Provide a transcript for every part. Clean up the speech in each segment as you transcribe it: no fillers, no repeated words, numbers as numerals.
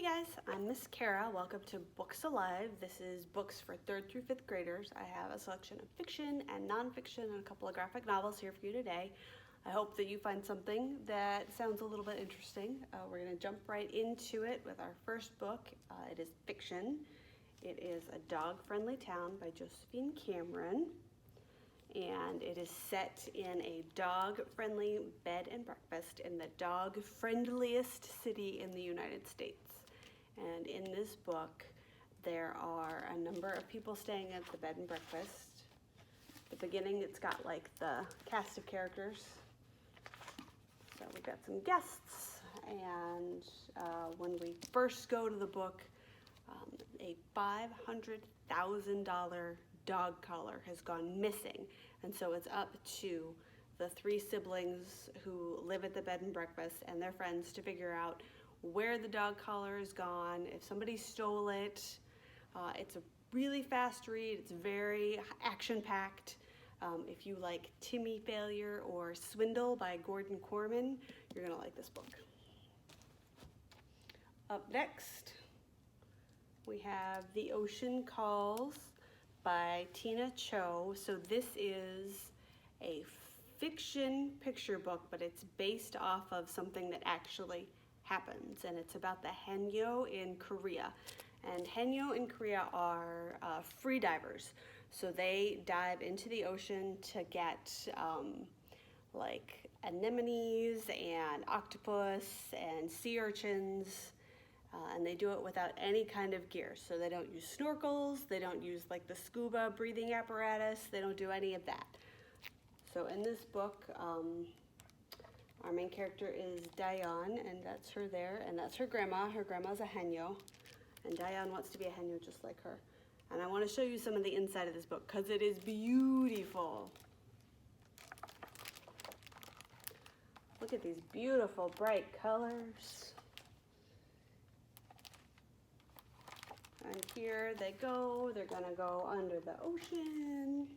Hey guys, I'm Miss Kara. Welcome to Books Alive. This is books for 3rd through 5th graders. I have a selection of fiction and nonfiction and a couple of graphic novels here for you today. I hope that you find something that sounds a little bit interesting. We're going to jump right into it with our first book. It is fiction. It is A Dog-Friendly Town by Josephine Cameron. And it is set in a dog-friendly bed and breakfast in the dog-friendliest city in the United States. And in this book, there are a number of people staying at the bed and breakfast. At the beginning, it's got like the cast of characters. So we've got some guests, and when we first go to the book, a $500,000 dog collar has gone missing, and so it's up to the 3 siblings who live at the bed and breakfast and their friends to figure out where the dog collar is gone, if somebody stole it. It's a really fast read. It's very action-packed. If you like Timmy Failure or Swindle by Gordon Corman, you're gonna like this book. Up next, we have The Ocean Calls by Tina Cho. So this is a fiction picture book, but it's based off of something that actually happens, and it's about the Haenyeo in Korea. And Haenyeo in Korea are free divers. So they dive into the ocean to get like anemones and octopus and sea urchins, and they do it without any kind of gear. So they don't use snorkels, they don't use like the scuba breathing apparatus, they don't do any of that. So in this book, our main character is Dayan, and that's her there, and that's her grandma. Her grandma's a Haenyeo, and Dayan wants to be a Haenyeo just like her. And I want to show you some of the inside of this book because it is beautiful. Look at these beautiful, bright colors. And here they go. They're going to go under the ocean.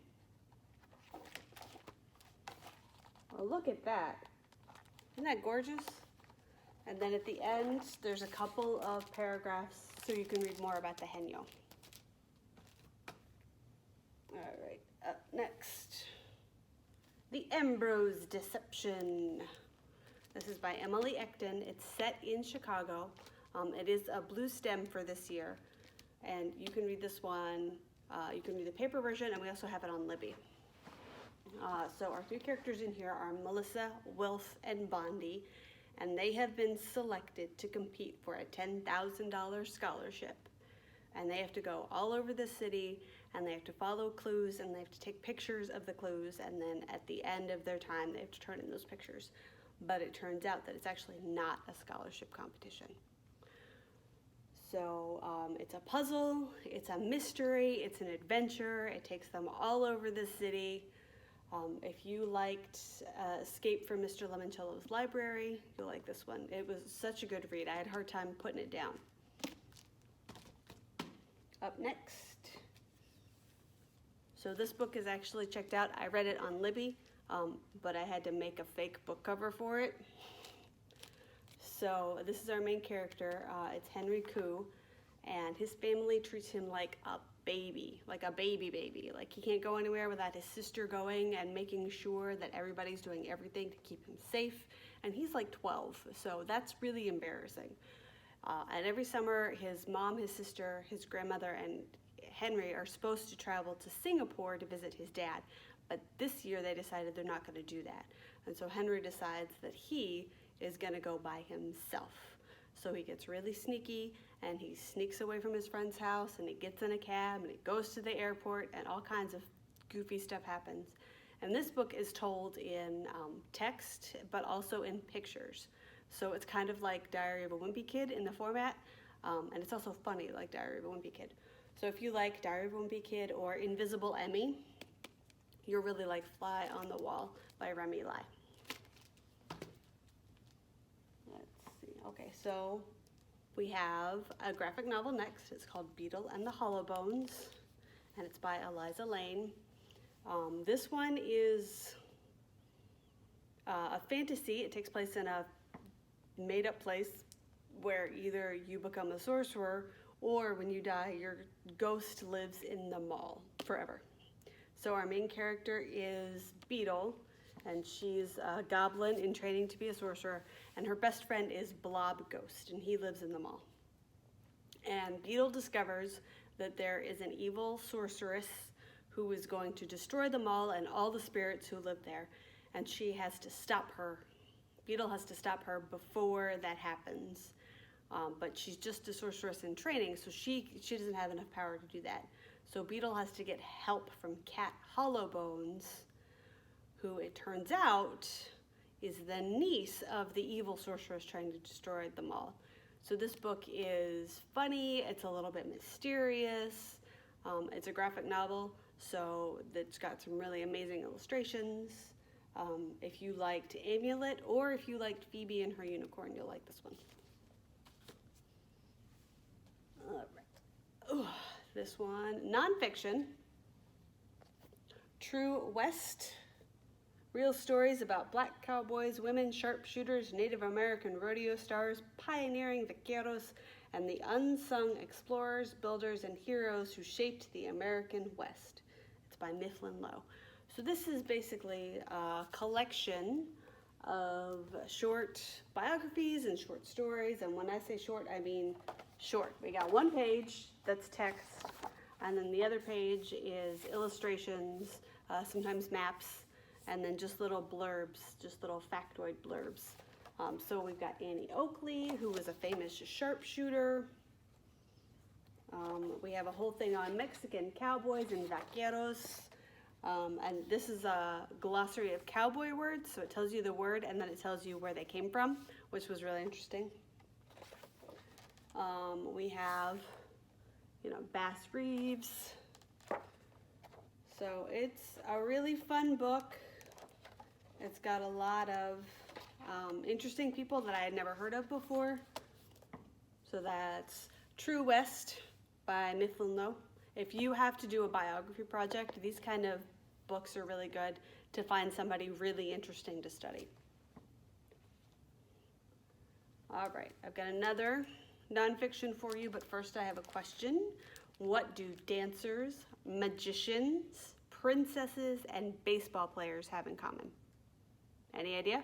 Oh, look at that. Isn't that gorgeous? And then at the end, there's a couple of paragraphs so you can read more about the Haenyeo. All right, up next, The Ambrosia Deception. This is by Emily Ecton. It's set in Chicago. It is a blue stem for this year, and you can read this one. You can read the paper version, and we also have it on Libby. So our 3 characters in here are Melissa, Wilf, and Bondi, and they have been selected to compete for a $10,000 scholarship. And they have to go all over the city, and they have to follow clues, and they have to take pictures of the clues, and then at the end of their time, they have to turn in those pictures. But it turns out that it's actually not a scholarship competition. So it's a puzzle, it's a mystery, it's an adventure. It takes them all over the city. If you liked Escape from Mr. Lemoncello's Library, you'll like this one. It was such a good read. I had a hard time putting it down. Up next. So this book is actually checked out. I read it on Libby, but I had to make a fake book cover for it. So this is our main character. It's Henry Koo, and his family treats him like a baby, like a baby. Like he can't go anywhere without his sister going and making sure that everybody's doing everything to keep him safe. And he's like 12, so that's really embarrassing. And every summer, his mom, his sister, his grandmother, and Henry are supposed to travel to Singapore to visit his dad. But this year they decided they're not going to do that. And so Henry decides that he is going to go by himself. So he gets really sneaky, and he sneaks away from his friend's house, and he gets in a cab, and he goes to the airport, and all kinds of goofy stuff happens. And this book is told in text, but also in pictures. So it's kind of like Diary of a Wimpy Kid in the format, and it's also funny like Diary of a Wimpy Kid. So if you like Diary of a Wimpy Kid or Invisible Emmy, you'll really like Fly on the Wall by Remy Lai. Okay, so we have a graphic novel next. It's called Beetle and the Hollow Bones, and it's by Eliza Lane. This one is a fantasy. It takes place in a made-up place where either you become a sorcerer or when you die, your ghost lives in the mall forever. So our main character is Beetle, and she's a goblin in training to be a sorcerer, and her best friend is Blob Ghost, and he lives in the mall. And Beetle discovers that there is an evil sorceress who is going to destroy the mall and all the spirits who live there, and she has to stop her. Beetle has to stop her before that happens. But she's just a sorceress in training, so she doesn't have enough power to do that. So Beetle has to get help from Cat Hollowbones, who it turns out is the niece of the evil sorceress trying to destroy the mall. So this book is funny, it's a little bit mysterious, it's a graphic novel, so it's got some really amazing illustrations. If you liked Amulet, or if you liked Phoebe and her unicorn, you'll like this one. All right. Ooh, this one, nonfiction. True West. Real stories about black cowboys, women sharpshooters, Native American rodeo stars, pioneering vaqueros, and the unsung explorers, builders, and heroes who shaped the American West. It's by Mifflin Lowe. So this is basically a collection of short biographies and short stories. And when I say short, I mean short. We got one page that's text, and then the other page is illustrations, sometimes maps, and then just little blurbs, just little factoid blurbs. So we've got Annie Oakley, who was a famous sharpshooter. We have a whole thing on Mexican cowboys and vaqueros. And this is a glossary of cowboy words, so it tells you the word and then it tells you where they came from, which was really interesting. We have, Bass Reeves. So it's a really fun book. It's got a lot of interesting people that I had never heard of before. So that's True West by Mifflin Lowe. If you have to do a biography project, these kind of books are really good to find somebody really interesting to study. All right, I've got another nonfiction for you, but first I have a question. What do dancers, magicians, princesses, and baseball players have in common? Any idea?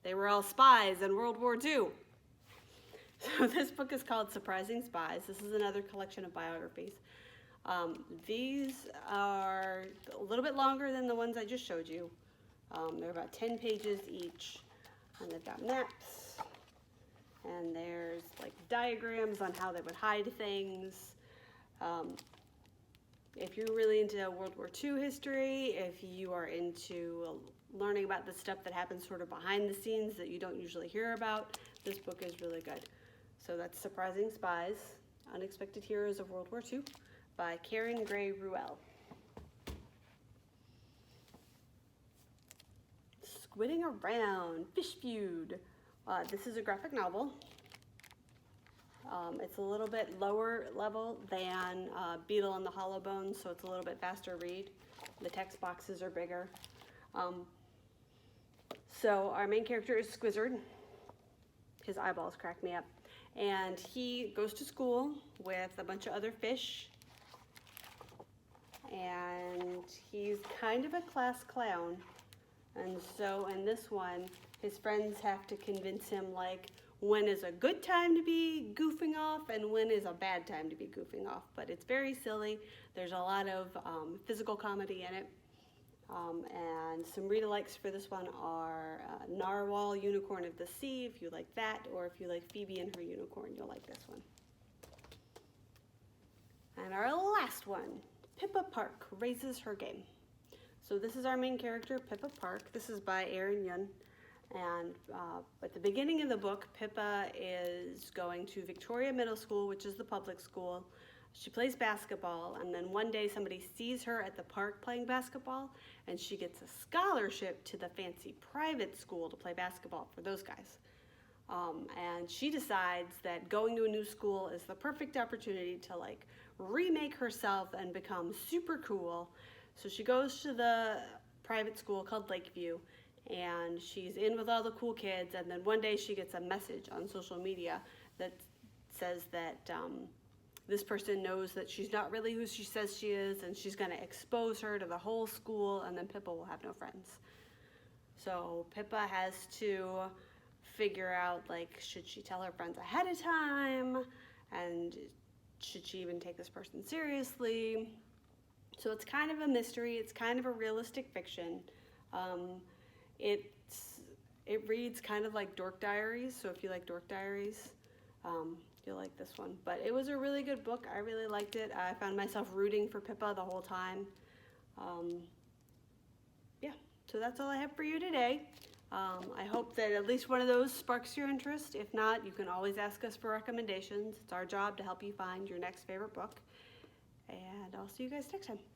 They were all spies in World War II. So this book is called Surprising Spies. This is another collection of biographies. These are a little bit longer than the ones I just showed you. They're about 10 pages each, and they've got maps, and there's like diagrams on how they would hide things. If you're really into World War II history, if you are into learning about the stuff that happens sort of behind the scenes that you don't usually hear about, this book is really good. So that's Surprising Spies, Unexpected Heroes of World War II by Karen Gray Ruel. Squinting Around, Fish Feud. This is a graphic novel. It's a little bit lower level than Beetle and the Hollowbones, so it's a little bit faster read. The text boxes are bigger. So our main character is Squizzard. His eyeballs crack me up. And he goes to school with a bunch of other fish. And he's kind of a class clown. And so in this one, his friends have to convince him, like, when is a good time to be goofing off and when is a bad time to be goofing off. But it's very silly. There's a lot of physical comedy in it. And some read-alikes for this one are Narwhal, Unicorn of the Sea, if you like that, or if you like Phoebe and her unicorn, you'll like this one. And our last one, Pippa Park Raises Her Game. So this is our main character, Pippa Park. This is by Aaron Yun. And at the beginning of the book, Pippa is going to Victoria Middle School, which is the public school. She plays basketball, and then one day somebody sees her at the park playing basketball, and she gets a scholarship to the fancy private school to play basketball for those guys. And she decides that going to a new school is the perfect opportunity to like remake herself and become super cool. So she goes to the private school called Lakeview, and she's in with all the cool kids, and then one day she gets a message on social media that says that this person knows that she's not really who she says she is, and she's going to expose her to the whole school, and then Pippa will have no friends. So Pippa has to figure out, like, should she tell her friends ahead of time, and should she even take this person seriously? So it's kind of a mystery. It's kind of a realistic fiction. It reads kind of like Dork Diaries, so if you like Dork Diaries, you'll like this one. But it was a really good book. I really liked it. I found myself rooting for Pippa the whole time. Yeah, so that's all I have for you today. I hope that at least one of those sparks your interest. If not, you can always ask us for recommendations. It's our job to help you find your next favorite book. And I'll see you guys next time.